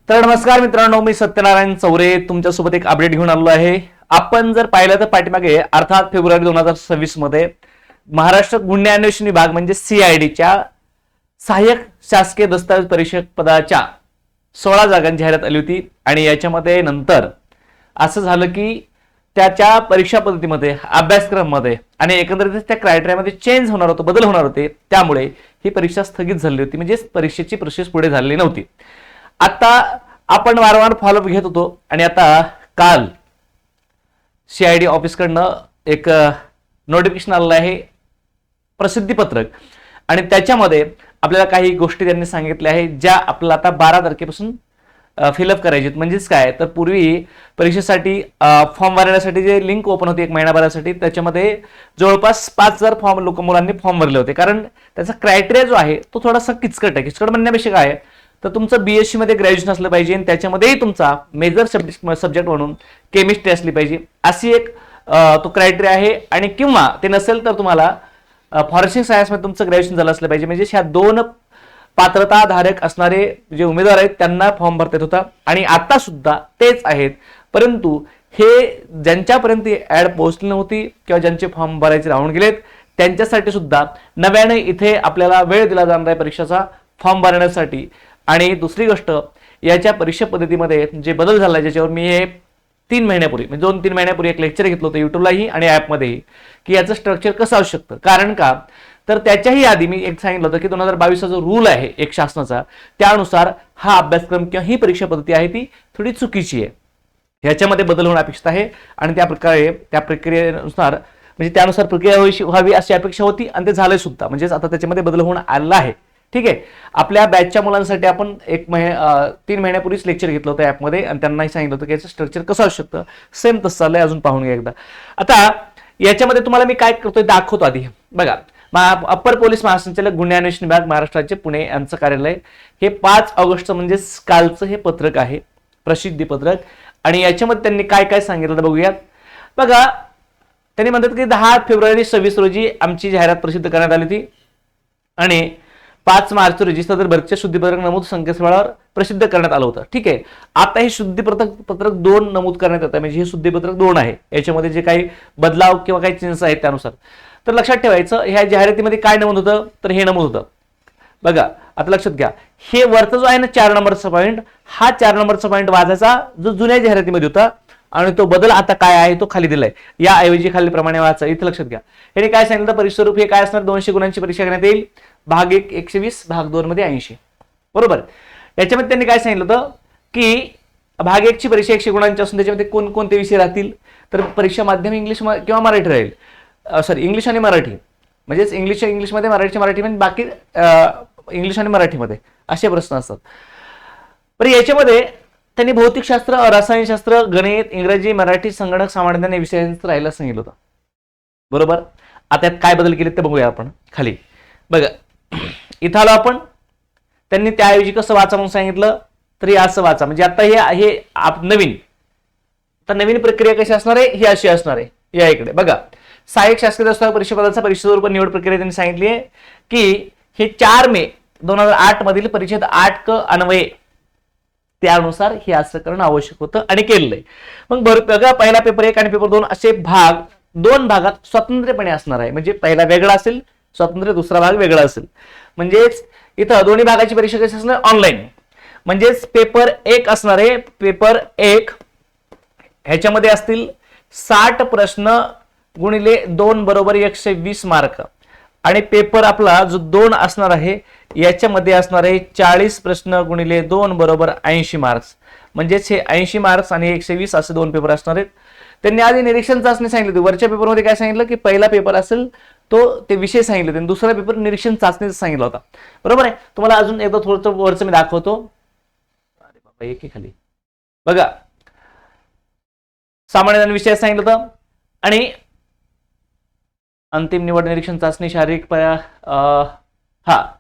तर नमस्कार मित्रांनो, मी सत्यनारायण चौरे तुमच्यासोबत एक अपडेट घेऊन आलो आहे. आपण जर पाहिलं तर पाठीमागे अर्थात फेब्रुवारी 2026 मध्ये महाराष्ट्र गुन्हे अन्वेषण विभाग म्हणजे CIDच्या सहाय्यक शासकीय दस्तावेज परीक्षक पदाच्या 16 जागांची जाहिरात आली होती आणि याच्यामध्ये नंतर असं झालं की त्याच्या परीक्षा पद्धतीमध्ये अभ्यासक्रमामध्ये आणि एकंदरीत त्या क्रायटेरियामध्ये चेंज होणार होतं, बदल होणार होते. त्यामुळे ही परीक्षा स्थगित झाली होती, म्हणजे परीक्षेची प्रोसेस पुढे झालेली नव्हती. आता आपण वारंवार फॉलोअप घेत होतो आणि आता काल CID ऑफिसकडनं एक नोटिफिकेशन आलेलं आहे, प्रसिद्धीपत्रक, आणि त्याच्यामध्ये आपल्याला काही गोष्टी त्यांनी सांगितल्या आहेत ज्या आपल्याला आता 12 तारखेपासून फिलअप करायचे. म्हणजेच काय, तर पूर्वी परीक्षेसाठी फॉर्म भरण्यासाठी जे लिंक ओपन होती एक महिनाभरासाठी, त्याच्यामध्ये जवळपास 5000 मुलांनी फॉर्म भरले होते. कारण त्याचा क्रायटेरिया जो आहे तो थोडासा किचकट आहे. किचकट म्हणण्यापेक्षा काय आहे, तर तुमचं BSc मध्ये ग्रॅज्युएशन असलं पाहिजे आणि त्याच्यामध्येही तुमचा मेजर सब्जेक्ट म्हणून केमिस्ट्री असली पाहिजे, अशी एक तो क्रायटेरिया आहे. आणि किंवा ते नसेल तर तुम्हाला फॉरेन्सिक सायन्समध्ये तुमचं ग्रॅज्युएशन झालं असलं पाहिजे. म्हणजे ह्या दोन पात्रताधारक असणारे जे उमेदवार आहेत त्यांना फॉर्म भरता येत होता आणि आता सुद्धा तेच आहेत. परंतु हे ज्यांच्यापर्यंत ऍड पोहोचली नव्हती किंवा ज्यांचे फॉर्म भरायचे राहून गेलेत त्यांच्यासाठी सुद्धा नव्याने इथे आपल्याला वेळ दिला जाणार आहे परीक्षेचा फॉर्म भरण्यासाठी. आणि दुसरी गोष्ट, याच्या परीक्षा पद्धतीमध्ये जे बदल झाला ज्याच्यावर मी हे 3 महिन्यापूर्वी म्हणजे 2-3 महिन्यापूर्वी एक लेक्चर घेतलं होतं युट्यूबलाही आणि ॲपमध्येही, की याचं स्ट्रक्चर कसं असू शकतं. कारण का, तर त्याच्याही आधी मी एक सांगितलं होतं की 2022चा जो रूल आहे एक शासनाचा, त्यानुसार हा अभ्यासक्रम किंवा ही परीक्षा पद्धती आहे ती थोडी चुकीची आहे. याच्यामध्ये बदल होणं अपेक्षित आहे आणि त्या प्रकारे त्या प्रक्रियेनुसार म्हणजे त्यानुसार प्रक्रिया व्हावी अशी अपेक्षा होती आणि ते झालंय सुद्धा. म्हणजेच आता त्याच्यामध्ये बदल होऊन आलेला आहे. ठीक आहे. आपल्या बॅचच्या मुलांसाठी आपण 3 महिन्यापूर्वीच लेक्चर घेतलं होतं ॲपमध्ये आणि त्यांनाही सांगितलं होतं की याचं स्ट्रक्चर कसं असू शकतं. सेम तसं चाललंय, अजून पाहून घ्या एकदा. आता याच्यामध्ये तुम्हाला मी काय करतोय दाखवतो. आधी बघा, अप्पर पोलीस महासंचालक गुन्हे अन्वेषण विभाग महाराष्ट्र राज्य पुणे यांचं कार्यालय, हे 5 ऑगस्ट म्हणजे कालचं हे पत्रक आहे, प्रसिद्धी पत्रक. आणि याच्यामध्ये त्यांनी काय काय सांगितलं बघूयात. बघा, त्यांनी म्हणतात की 10 फेब्रुवारी 2026 रोजी आमची जाहिरात प्रसिद्ध करण्यात आली होती आणि 5 मार्च रोजी सदर भरतीचे शुद्धीपत्रक नमूद संकेतस्थळावर प्रसिद्ध करण्यात आलं होतं. ठीक आहे. आता हे शुद्धीपत्रक 2 नमूद करण्यात येतं, म्हणजे हे शुद्धीपत्रक 2 आहे. याच्यामध्ये जे काही बदलाव किंवा काही चेंजेस आहेत त्यानुसार. तर लक्षात ठेवायचं, ह्या जाहिरातीमध्ये काय नमूद होतं, तर हे नमूद होतं. बघा, आता लक्षात घ्या, हे वरचा जो आहे ना 4 नंबरचा पॉईंट, हा 4 नंबरचा पॉईंट वाचायचा जो जुन्या जाहिरातीमध्ये होता आणि तो बदल आता काय आहे तो खाली दिलाय. याऐवजी खाली प्रमाणे वाचा. इथे लक्षात घ्या, याने काय सांगितलं, परीक्षा स्वरूप हे काय असणार, 200 गुणांची परीक्षा घेण्यात येईल. भाग 1 120, भाग 2 मध्ये 80. बरोबर. याच्यामध्ये त्यांनी काय सांगितलं होतं की भाग 1 ची परीक्षा 100 गुणांची असून त्याच्यामध्ये कोणकोणते विषय राहतील, तर परीक्षा माध्यम इंग्लिश किंवा मराठी राहील. सॉरी, इंग्लिश आणि मराठी, म्हणजेच इंग्लिशमध्ये, मराठीमध्ये, बाकी इंग्लिश आणि मराठीमध्ये असे प्रश्न असतात. पण याच्यामध्ये त्यांनी भौतिकशास्त्र, रसायनशास्त्र, गणित, इंग्रजी, मराठी, संगणक, सामान्य ज्ञान विषयांचं राहायला सांगितलं होतं. बरोबर. आता यात काय बदल केले ते बघूया आपण खाली. बघा, इथं आलो आपण, त्यांनी त्याऐवजी कसं वाचा म्हणून सांगितलं, तर हे असं वाचा. म्हणजे आता हे नवीन, तर नवीन प्रक्रिया कशी असणार आहे, ही अशी असणार आहे. या इकडे बघा, सहाय्यक शासकीय दस्तावेज परीक्षा पदाचा परीक्षा स्वरूप निवड प्रक्रिया त्यांनी सांगितली आहे की हे 4 मे 2008 मधील परिच्छेद 8 क अन्वये त्यानुसार हे असं करणं आवश्यक होतं आणि केलेलं आहे. मग बघा, पहिला पेपर 1 आणि पेपर 2 असे भाग 2 भागात स्वतंत्रपणे असणार आहे. म्हणजे पहिला वेगळा असेल स्वतंत्र, दुसरा भाग वेगळा असेल. म्हणजेच इथं दोन्ही भागाची परीक्षा कशी असणार, ऑनलाईन. म्हणजेच पेपर 1 असणार आहे, पेपर 1 ह्याच्यामध्ये असतील 60 प्रश्न गुणिले 2 बरोबर 120 मार्क. आणि पेपर आपला जो 2 असणार आहे याच्यामध्ये असणार आहे 40 प्रश्न गुणिले 2 बरोबर 80 मार्क्स. म्हणजेच हे 80 मार्क्स आणि 120 असे 2 पेपर असणार आहेत. त्यांनी आधी निरीक्षण चाचणी सांगितली होती. वरच्या पेपरमध्ये काय सांगितलं की पहिला पेपर असेल तो ते विषय सांगितले, त्यांनी दुसरा पेपर निरीक्षण चाचणीचा सांगितला होता. बरोबर आहे. तुम्हाला अजून एकदा थोडं वरचं मी दाखवतो. अरे बाबा, एक खाली बघा, सामान्य ज्ञान विषय सांगितलं होतं आणि अंतिम निवड निरीक्षण चाचणी शारीरिक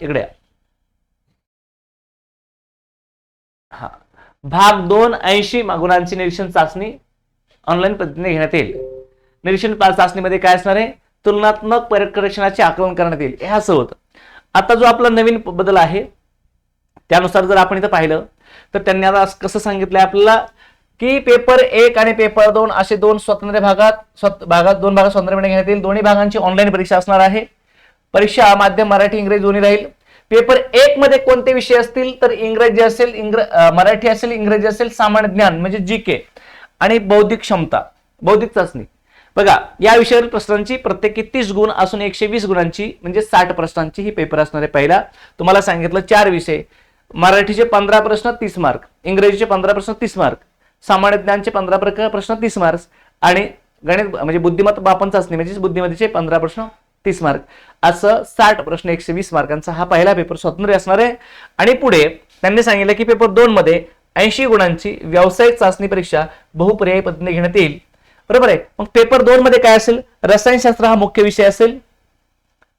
इकडे भाग 2 80 गुणांची निरीक्षण चाचणी ऑनलाईन पद्धतीने घेण्यात येईल. निरीक्षण चाचणीमध्ये काय असणार आहे, तुलनात्मक परीक्षणाचे आकलन करण्यात येईल. हे असं होतं. आता जो आपला नवीन बदल आहे त्यानुसार जर आपण इथं पाहिलं तर त्यांनी आता कसं सांगितलंय आपल्याला की पेपर 1 आणि पेपर 2 असे दोन स्वतंत्र दोन भागात स्वतंत्रपणे घेण्यात येईल. दोन्ही भागांची ऑनलाईन परीक्षा असणार आहे. परीक्षा माध्यम मराठी इंग्रजी दोन्ही राहील. पेपर 1 मध्ये कोणते विषय असतील तर इंग्रजी असेल, मराठी असेल, इंग्रजी असेल, सामान्य ज्ञान म्हणजे जीके आणि बौद्धिक क्षमता, बौद्धिक चाचणी. बघा या विषयावरील प्रश्नांची प्रत्येकी 30 गुण असून 120 गुणांची म्हणजे 60 प्रश्नांची ही पेपर असणार आहे. पहिला तुम्हाला सांगितलं 4 विषय, मराठीचे 15 प्रश्न 30 मार्क, इंग्रजीचे 15 प्रश्न 30 मार्क, सामान्य ज्ञानचे 15 प्रश्न 30 मार्क्स आणि गणित म्हणजे बुद्धिमत्ता मापन चाचणी म्हणजे बुद्धिमत्तेचे 15 प्रश्न 30 मार्क, असं 60 प्रश्न 120 मार्कांचा हा पहिला पेपर स्वतंत्र असणार आहे. आणि पुढे त्यांनी सांगितलं की पेपर 2 मध्ये 80 गुणांची व्यावसायिक चाचणी परीक्षा बहुपर्यायी पद्धतीने घेण्यात येईल. बरोबर आहे. मग पेपर 2 मध्ये काय असेल, रसायनशास्त्र हा मुख्य विषय असेल,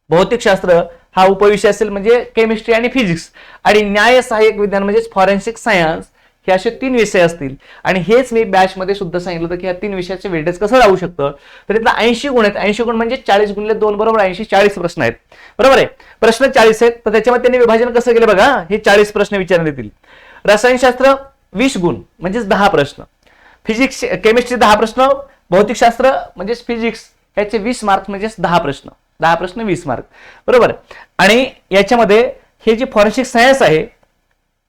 भौतिकशास्त्र हा उपविषय असेल म्हणजे केमिस्ट्री आणि फिजिक्स, आणि न्याय सहाय्यक विज्ञान म्हणजे फॉरेन्सिक सायन्स हे असे 3 विषय असतील. आणि हेच मी बॅच मध्ये सुद्धा सांगितलं होतं की या 3 विषयाचे वेटेज कसं राहू शकतं. तर इथला 80 गुण आहेत. 80 गुण म्हणजे 40 गुणिले 2 बरोबर 80, 40 प्रश्न आहेत. बरोबर आहे. प्रश्न 40 आहेत. तर त्याच्यामध्ये त्यांनी विभाजन कसं केलं बघा, हे 40 प्रश्न विचारण्यात येतील. रसायनशास्त्र 20 गुण म्हणजे 10 प्रश्न, फिजिक्स केमिस्ट्री 10 प्रश्न, भौतिकशास्त्र म्हणजे फिजिक्स ह्याचे 20 मार्क म्हणजे 10 प्रश्न, 10 प्रश्न 20 मार्क. बरोबर. आणि याच्यामध्ये हे जे फॉरेन्सिक सायन्स आहे,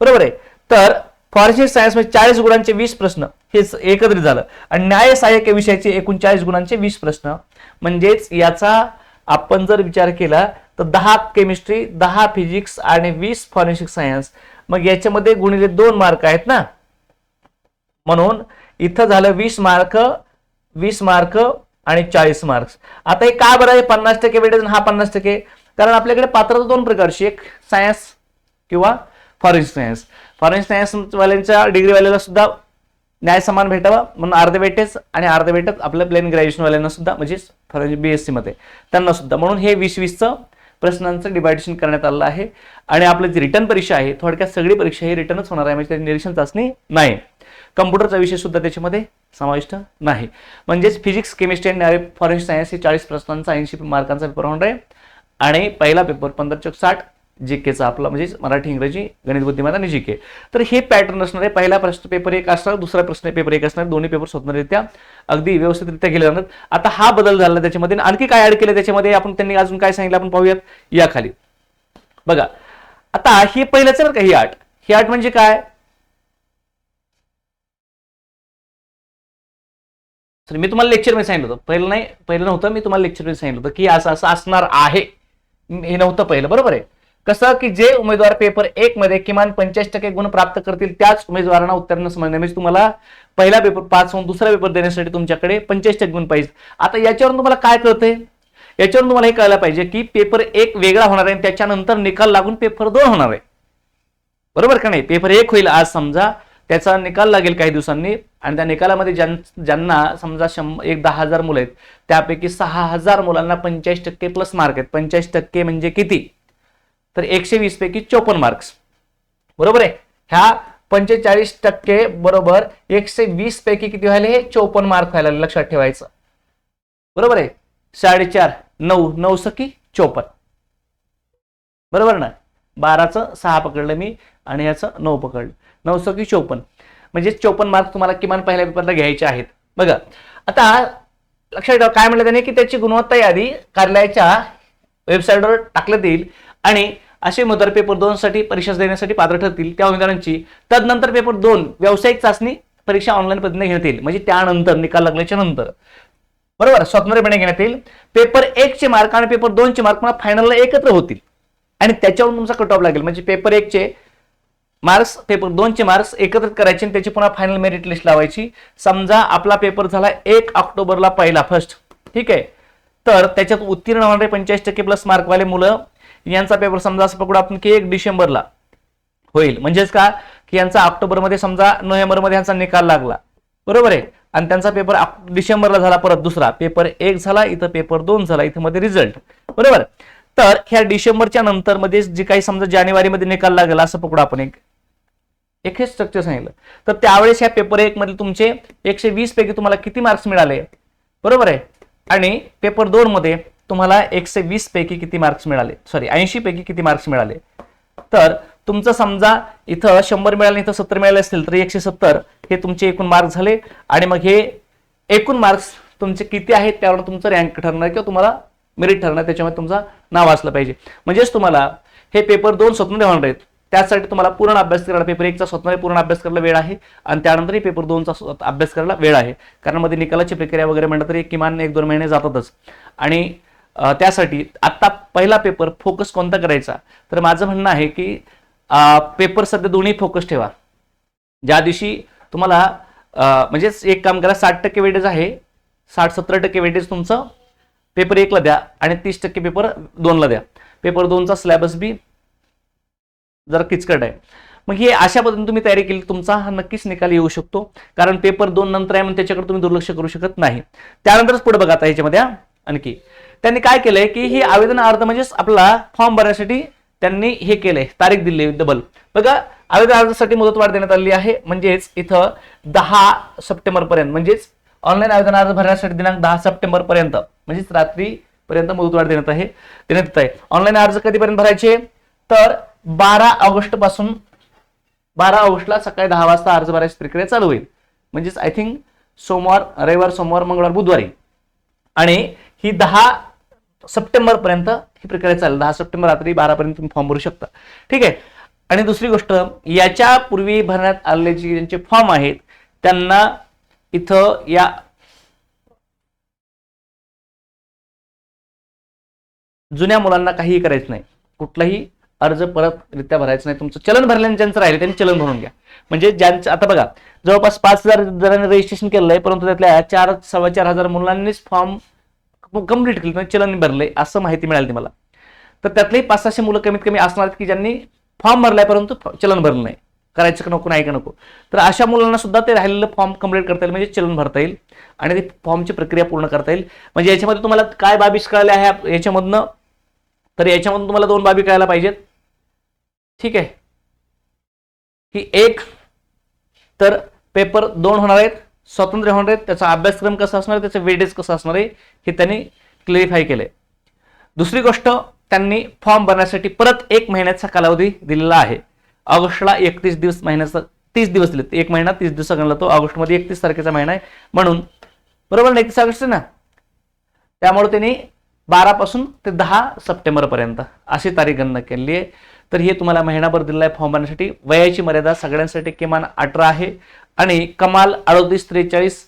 बरोबर आहे, तर फॉरेन्सिक सायन्स मध्ये 40 गुणांचे 20 प्रश्न हे एकत्रित झालं. आणि न्याय सहाय्यक विषयाचे 39 गुणांचे 20 प्रश्न, म्हणजेच याचा आपण जर विचार केला तर 10 केमिस्ट्री, 10 फिजिक्स आणि 20 फॉरेन्सिक सायन्स. मग याच्यामध्ये गुणिले 2 मार्क आहेत ना, म्हणून इथं झालं 20 मार्क, 20 मार्क आणि 40 मार्क्स. आता हे का बरं आहे 50% वेटेज हा 50%? कारण आपल्याकडे पात्रता 2 प्रकारची, एक सायन्स किंवा फॉरेन्सिक सायन्स. फॉरेन्सिक सायन्स वाल्यांच्या डिग्री वाल्याला सुद्धा न्याय समान भेटावा म्हणून अर्धे वेटेज, आणि अर्धे वेटेज आपल्या प्लेन ग्रॅज्युएशन वाल्यांना सुद्धा म्हणजे फॉरेन्सिक BSc मध्ये त्यांना सुद्धा, म्हणून हे 20-20चं प्रश्नांचं डिवायडेशन करण्यात आलं आहे. आणि आपलं जी रिटर्न परीक्षा आहे, थोडक्यात सगळी परीक्षा ही रिटर्नच होणार आहे, म्हणजे निरीक्षण चाचणी नाही. कम्प्युटरचा विषय सुद्धा त्याच्यामध्ये समाविष्ट नाही. म्हणजेच फिजिक्स, केमिस्ट्री आणि फॉरेन्सिक सायन्स हे 40 प्रश्नांचा 80 मार्कांचा पेपर होणार आहे. आणि पहिला पेपर 15×60 जीकेचा आपला म्हणजे मराठी, इंग्रजी, गणित, बुद्धिमत्ता आणि जीके. तर हे पॅटर्न असणार आहे. पहिला प्रश्न पेपर 1 असणार, दुसरा प्रश्न पेपर 1 असणार, दोन्ही पेपर स्वतंत्ररित्या अगदी व्यवस्थितरित्या केले जाणार. आता हा बदल झाला त्याच्यामध्ये. आणखी काय ऍड केलं त्याच्यामध्ये, आपण त्यांनी अजून काय सांगितलं आपण पाहूयात या खाली. बघा आता हे पहिलंच बरं का, ही अट, ही अट म्हणजे काय, मी तुम्हाला लेक्चर मध्ये सांगितलं होतं, पहिलं नव्हतं, मी तुम्हाला लेक्चर मध्ये सांगितलं होतं की असं असं असणार आहे, हे नव्हतं पहिलं. बरोबर आहे. कसं की जे उमेदवार पेपर 1 मध्ये किमान 85% गुण प्राप्त करतील त्याच उमेदवारांना उत्तीर्ण समजणे, म्हणजे तुम्हाला पहिला पेपर पास होऊन दुसरा पेपर देण्यासाठी तुमच्याकडे 85% गुण पाहिजे. आता याच्यावरून तुम्हाला काय कळतंय, याच्यावरून तुम्हाला हे कळलं पाहिजे की पेपर 1 वेगळा होणार आहे, त्याच्यानंतर निकाल लागून पेपर 2 होणार आहे. बरोबर का नाही. पेपर 1 होईल आज समजा, त्याचा निकाल लागेल काही दिवसांनी, आणि त्या निकालामध्ये ज्यांना समजा 10,000 मुलं आहेत, त्यापैकी 6,000 मुलांना 85% प्लस मार्क आहेत. 85% म्हणजे किती, तर 120 पैकी 54 मार्क्स. बरोबर आहे. ह्या 45% बरोबर 120 पैकी किती व्हायला, हे 54 मार्क व्हायला, लक्षात ठेवायचं. बरोबर आहे. 4.5 9 9 सकी 54. बरोबर ना. 12चं 6 पकडलं मी आणि ह्याचं 9 पकडलं, 9 सकी 54, म्हणजे 54 मार्क तुम्हाला किमान पहिल्या पेपरला घ्यायचे आहेत. बघा आता लक्षात ठेवा काय म्हणलं त्याने की त्याची गुणवत्ता यादी कार्यालयाच्या वेबसाईटवर टाकण्यात येईल, आणि असे उमेदवार पेपर 2 साठी परीक्षा देण्यासाठी पात्र ठरतील त्या उमेदवारांची तदनंतर पेपर 2 व्यावसायिक चाचणी परीक्षा ऑनलाईन पद्धतीने घेण्यात येईल, म्हणजे त्यानंतर निकाल लागल्याच्या नंतर. बरोबर, स्वतंत्रपणे घेण्यात येईल. पेपर 1 चे मार्क आणि पेपर 2 चे मार्क पुन्हा फायनलला एकत्र होतील, आणि त्याच्यावरून तुमचा कट ऑफ लागेल. म्हणजे पेपर 1 चे मार्क्स, पेपर 2 चे मार्क्स एकत्रित करायचे आणि त्याची पुन्हा फायनल मेरिट लिस्ट लावायची. समजा आपला पेपर झाला 1 ऑक्टोबरला पहिला फर्स्ट, ठीक आहे, तर त्याच्यात उत्तीर्ण होणारे 85% प्लस मार्कवाले मुलं यांचा पेपर समजा असं पकडू आपण की 1 डिसेंबरला होईल. म्हणजेच का की यांचा ऑक्टोबरमध्ये समजा नोव्हेंबरमध्ये यांचा निकाल लागला. बरोबर आहे. आणि त्यांचा पेपर डिसेंबरला झाला, परत दुसरा पेपर 1 झाला, इथं पेपर 2 झाला, इथं मध्ये रिझल्ट. बरोबर. तर ह्या डिसेंबरच्या नंतर मध्ये जे काही समजा जानेवारीमध्ये निकाल लागला असं पकडू आपण, एक हे स्ट्रक्चर सांगितलं, तर त्यावेळेस ह्या पेपर 1 मध्ये तुमचे 120 पैकी तुम्हाला किती मार्क्स मिळाले. बरोबर आहे. आणि पेपर 2 मध्ये तुम्हाला 120 पैकी किती मार्क्स मिळाले, सॉरी 80 पैकी किती मार्क्स मिळाले, तर तुमचं समजा इथं 100 मिळाले, इथं 70 मिळाले असतील तर 170 हे तुमचे एकूण मार्क्स झाले. आणि मग हे एकूण मार्क्स तुमचे किती आहेत त्यावर तुमचं रँक ठरणार किंवा तुम्हाला मेरिट ठरणार, त्याच्यामध्ये तुमचं नाव असलं पाहिजे. म्हणजेच तुम्हाला हे पेपर 2 स्वतंत्र होणार आहेत. त्यासाठी तुम्हाला पूर्ण अभ्यास करायला, पेपर 1चा स्वतंत्र पूर्ण अभ्यास करायला वेळ आहे आणि त्यानंतरही पेपर 2चा अभ्यास करायला वेळ आहे. कारण मध्ये निकालाची प्रक्रिया वगैरे म्हणलं तरी किमान 1-2 महिने जातातच. आणि त्यासाठी आता पहिला पेपर फोकस कोणता करायचा, तर माझं म्हणणं आहे की पेपर सध्या दोन्ही फोकस ठेवा. ज्या दिवशी तुम्हाला म्हणजेच एक काम करा, 60% वेटेज आहे, 60-70% वेटेज तुमचं पेपर 1ला द्या आणि 30% पेपर 2ला द्या. पेपर 2चा सिलेबस बी जरा किचकट आहे. मग हे अशा पद्धतीने तुम्ही तयारी केली तुमचा हा नक्कीच निकाल येऊ शकतो. कारण पेपर 2 नंतर आहे म्हणून त्याच्याकडे तुम्ही दुर्लक्ष करू शकत नाही. त्यानंतरच पुढे बघा आता ह्याच्यामध्ये आणखी त्यांनी काय केलंय की ही आवेदन अर्ज म्हणजेच आपला फॉर्म भरण्यासाठी त्यांनी हे केलंय, तारीख दिली डबल. बघा आवेदन अर्जासाठी मुदतवाढ देण्यात आली आहे. म्हणजेच इथं 10 सप्टेंबर पर्यंत, म्हणजेच ऑनलाईन आवेदन अर्ज भरण्यासाठी दिनांक 10 सप्टेंबर पर्यंत म्हणजेच रात्रीपर्यंत मुदतवाढ देण्यात येत आहे. ऑनलाईन अर्ज कधीपर्यंत भरायचे, तर 12 ऑगस्ट पासून 12 ऑगस्टला सकाळी 10 वाजता अर्ज भरायची प्रक्रिया चालू होईल. म्हणजेच आय थिंक सोमवार, रविवार, सोमवार, मंगळवार, बुधवारी. आणि ही 10 सप्टेंबर पर्यंत ही प्रक्रिया चालेल. 10 सप्टेंबर रात्री 12 पर्यंत तुम्ही फॉर्म भरू शकता. ठीक आहे. आणि दुसरी गोष्ट, याच्या पूर्वी भरण्यात आलेले ज्यांचे फॉर्म आहेत त्यांना इथं या जुन्या मुलांना काहीही करायचं नाही, कुठलाही अर्ज परत रित्या भरायचं नाही. तुमचं चलन भरल्याने ज्यांचं राहिले त्यांनी चलन भरून घ्या. म्हणजे ज्यांचं आता बघा जवळपास 5,000 जणांनी रजिस्ट्रेशन केलं आहे, परंतु त्यातल्या 4,000-4,500 मुलांनीच फॉर्म कंप्लीट केलं, चलन भरले असं माहिती मिळाली मला. तर त्यातले 500-600 मुलं कमीत कमी असणार की ज्यांनी फॉर्म भरलाय परंतु चलन भरलं नाही. करायचं का नको, नाही का नको. तर अशा मुलांना सुद्धा ते राहिलेलं फॉर्म कंप्लीट करता येईल, म्हणजे चलन भरता येईल आणि ते फॉर्मची प्रक्रिया पूर्ण करता येईल. म्हणजे याच्यामध्ये तुम्हाला काय बाबी कळल्या आहे याच्यामधनं, तर याच्यामधून तुम्हाला 2 बाबी कळायला पाहिजेत. ठीक आहे. की एक तर पेपर 2 होणार आहेत, स्वतंत्र होणार आहेत, त्याचा अभ्यासक्रम कसा असणार, त्याचं वेटेज कसं असणार आहे हे त्यांनी क्लिअरिफाय केलंय. दुसरी गोष्ट, त्यांनी फॉर्म भरण्यासाठी परत 1 महिन्याचा कालावधी दिलेला आहे. ऑगस्टला 31 दिवस, महिन्याचा 30 दिवस दिले, 1 महिना 30 दिवस गणला तो. ऑगस्टमध्ये 31 तारखेचा महिना आहे म्हणून बरोबर ना, 31 ऑगस्ट ना, त्यामुळे त्यांनी 12 पासून ते 10 सप्टेंबर पर्यंत अशी तारीख गणना केली आहे. तर हे तुम्हाला महिनाभर दिलेला आहे फॉर्म भरण्यासाठी. वयाची मर्यादा सगळ्यांसाठी किमान 18 आहे आणि कमाल 38-43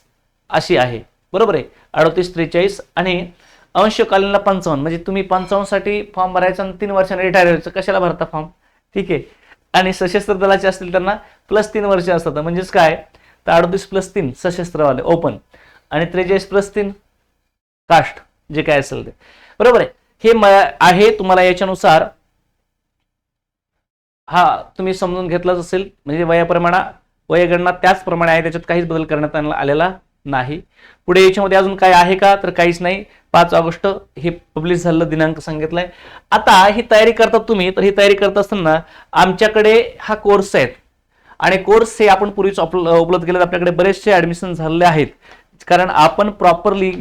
अशी आहे. बरोबर आहे, 38-43 आणि अंशकालीनला 55. म्हणजे तुम्ही 55 साठी फॉर्म भरायचा आणि 3 वर्षांनी रिटायर व्हायचं, कशाला भरता फॉर्म. ठीक आहे. आणि सशस्त्र दलाचे असतील त्यांना +3 वर्ष असतात. म्हणजेच काय, तर 38 + 3 सशस्त्रवाले ओपन आणि 43 + 3 कास्ट, जे काय असेल ते. बरोबर आहे. हे आहे तुम्हाला याच्यानुसार हा तुम्ही समजून घेतलाच असेल. म्हणजे वयगणना त्याचप्रमाणे आहे, त्याच्यात काहीच बदल करण्यात आलेला नाही. पुढे याच्यामध्ये अजून काय आहे का, तर काहीच नाही. 5 ऑगस्ट हे पब्लिश झालेलं दिनांक सांगितलाय. आता ही तयारी करतात तुम्ही, तर ही तयारी करत असताना आमच्याकडे हा कोर्स आहेत आणि कोर्स हे आपण पूर्वीच उपलब्ध केले. आपल्याकडे बरेचसे ऍडमिशन झालेले आहेत, कारण आपण प्रॉपरली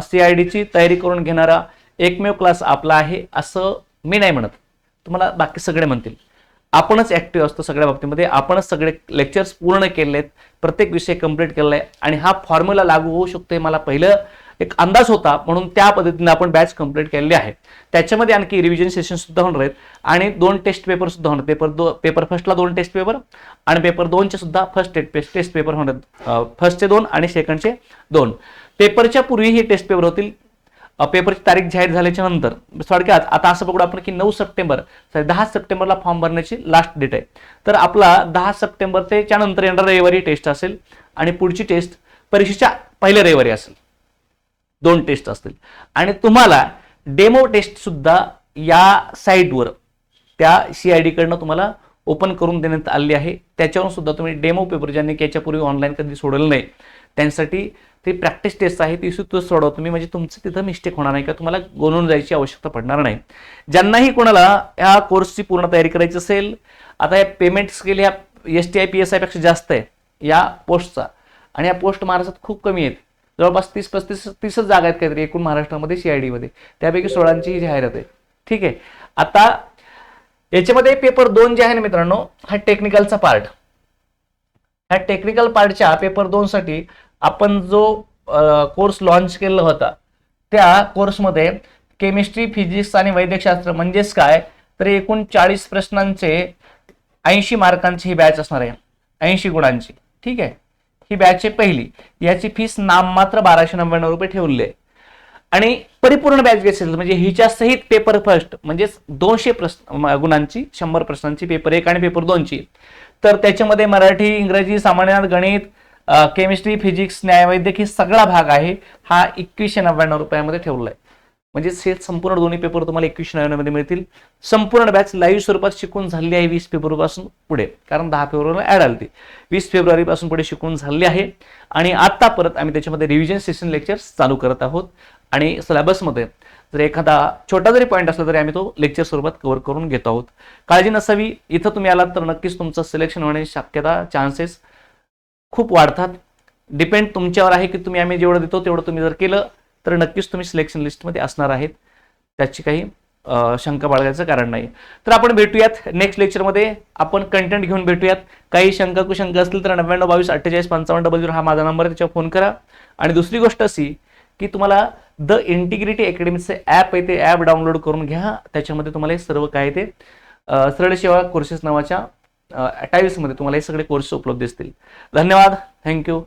CIDची तयारी करून घेणारा एकमेव क्लास आपला आहे असं मी नाही म्हणत, तुम्हाला बाकी सगळे म्हणतील. आपणच ऍक्टिव्ह असतो सगळ्या बाबतीमध्ये, आपणच सगळे लेक्चर्स पूर्ण केलेत, प्रत्येक विषय कंप्लीट केलाय आणि हा फॉर्म्युला लागू होऊ शकतो हे मला पहिलं एक अंदाज होता, म्हणून त्या पद्धतीने आपण बॅच कंप्लीट केलेली आहे. त्याच्यामध्ये आणखी रिव्हिजन सेशन सुद्धा होणार आहेत आणि 2 टेस्ट पेपर सुद्धा होणार. पेपर फर्स्टला 2 टेस्ट पेपर आणि पेपर 2चे सुद्धा फर्स्ट टेस्ट पेपर होणार. फर्स्टचे 2 आणि सेकंडचे 2. पेपरच्या पूर्वी हे टेस्ट पेपर होतील. पेपरची तारीख जाहीर झाल्याच्या नंतर थोडक्यात आता असं बघू आपण की 10 सप्टेंबरला फॉर्म भरण्याची लास्ट डेट आहे. तर आपला 10 सप्टेंबरच्या नंतर येणाऱ्या रविवारी टेस्ट असेल आणि पुढची टेस्ट परीक्षेच्या पहिल्या रविवारी असेल. 2 टेस्ट असतील आणि तुम्हाला डेमो टेस्ट सुद्धा या साईटवर त्या CID कडनं तुम्हाला ओपन करून देण्यात आली आहे. त्याच्यावरून सुद्धा तुम्ही डेमो पेपर ज्यांनी याच्यापूर्वी ऑनलाईन कधी सोडवलं नाही त्यांसाठी ती प्रॅक्टिस टेस्ट आहे, ती सुद्धा सोडवा तुम्ही. म्हणजे तुमचं तिथं मिस्टेक होणार नाही का, तुम्हाला गोंधळून जायची आवश्यकता पडणार नाही. ज्यांनाही कोणाला या कोर्सची पूर्ण तयारी करायची असेल, आता या पेमेंट स्केल ह्या STI PSI पेक्षा जास्त आहे या पोस्टचा आणि या पोस्ट महाराष्ट्रात खूप कमी आहेत. जवळपास 30-35 जागा आहेत काहीतरी एकूण महाराष्ट्रामध्ये CID मध्ये, त्यापैकी 16ची जाहिरात आहे. ठीक आहे. आता याच्यामध्ये पेपर 2 जे आहे ना मित्रांनो, हा टेक्निकलचा पार्ट. ह्या टेक्निकल पार्टच्या पेपर 2 साठी आपण जो कोर्स लॉन्च केला होता, त्या कोर्समध्ये केमिस्ट्री, फिजिक्स आणि वैद्यकशास्त्र म्हणजेच काय, तर एकूण 40 प्रश्नांचे 80 मार्कांची ही बॅच असणार आहे, 80 गुणांची. ठीक आहे, ही बॅच आहे पहिली. याची फीस नाममात्र 1299 रुपये ठेवली आहे. आणि परिपूर्ण बॅच घेतली म्हणजे हिच्या सहित पेपर फर्स्ट म्हणजे 200 गुणांची 100 प्रश्नांची पेपर 1 आणि पेपर 2 ची, तर त्याच्यामध्ये मराठी, इंग्रजी, सामान्य ज्ञान, गणित, केमिस्ट्री, फिजिक्स, न्यायवैद्यक ही सगळा भाग आहे हा 2199 रुपयामध्ये ठेवला आहे. म्हणजे हे संपूर्ण दोन्ही पेपर तुम्हाला 2199 मध्ये मिळतील. संपूर्ण बॅच लाईव्ह स्वरूपात शिकून झाली आहे 20 फेब्रुवारी पासून पुढे, कारण 10 फेब्रुवारीला ऍड आली ती. 20 फेब्रुवारी पासून पुढे शिकून झाली आहे. आणि आता परत आम्ही त्याच्यामध्ये रिव्हिजन सेशन लेक्चर्स चालू करत आहोत. आणि सिलेबसमध्ये जर एखादा छोटा जरी पॉईंट असला तरी आम्ही तो लेक्चर स्वरूपात कव्हर करून घेतो आहोत. काळजी नसावी. इथं तुम्ही आलात तर नक्कीच तुमचं सिलेक्शन होण्याची शक्यता, चान्सेस खूप वाढतात. डिपेंड तुमच्यावर आहे की तुम्ही आम्ही जेवढं देतो तेवढं तुम्ही जर केलं तर नक्कीच तुम्ही सिलेक्शन लिस्टमध्ये असणार आहेत. त्याची काही शंका बाळगायचं कारण नाही. तर आपण भेटूयात नेक्स्ट लेक्चरमध्ये. आपण कंटेंट घेऊन भेटूयात. काही शंका कुशंका असतील तर 99 22 48 55 00 हा माझा नंबर आहे, त्याच्यावर फोन करा. आणि दुसरी गोष्ट अशी की तुम्हाला द इंटिग्रिटी अकॅडमीचे ॲप आहे, ते ॲप डाउनलोड करून घ्या. त्याच्यामध्ये तुम्हाला हे सर्व काय ते सरळ सेवा कोर्सेस नावाच्या टाईल्समध्ये तुम्हाला हे सगळे कोर्स उपलब्ध असतील. धन्यवाद. थँक्यू.